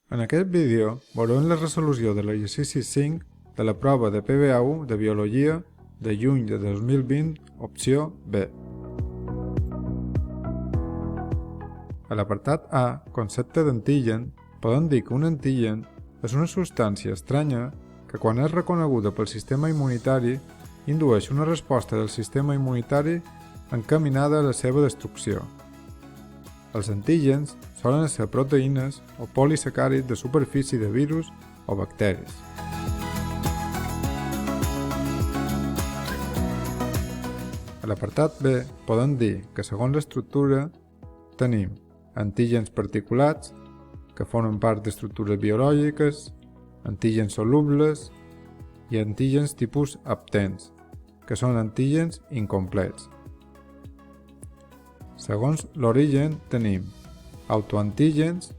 En aquest vídeo veurem la resolució de l'exercici 5 de la prova de PBA1 de Biologia de juny de 2020, opció B. A l'apartat A, concepte d'antigen, podem dir que un antigen és una substància estranya que quan és reconeguda pel sistema immunitari indueix una resposta del sistema immunitari encaminada a la seva destrucció. Els antígens solen ser proteïnes o polisacàrids de superfície de virus o bacteris. A l'apartat B podem dir que segons l'estructura tenim antígens particulats, que formen part d'estructures biològiques, antígens solubles i antígens tipus haptens, que són antígens incomplets. Segons l'origen tenim autoantígens,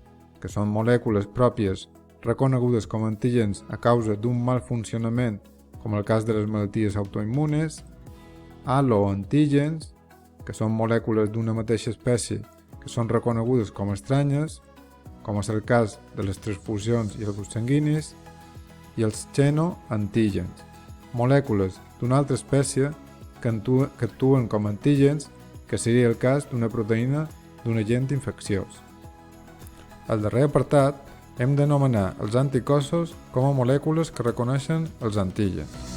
que són molècules pròpies reconegudes com a antígens a causa d'un mal funcionament, com el cas de les malalties autoimmunes, haloantígens, que són molècules d'una mateixa espècie que són reconegudes com estranyes, com és el cas de les transfusions i els grups sanguinis, i els xenoantígens, molècules d'una altra espècie que actuen com antígens, que seria el cas d'una proteïna d'un agent infecciós. Al darrer apartat hem d'anomenar els anticossos com a molècules que reconeixen els antígens.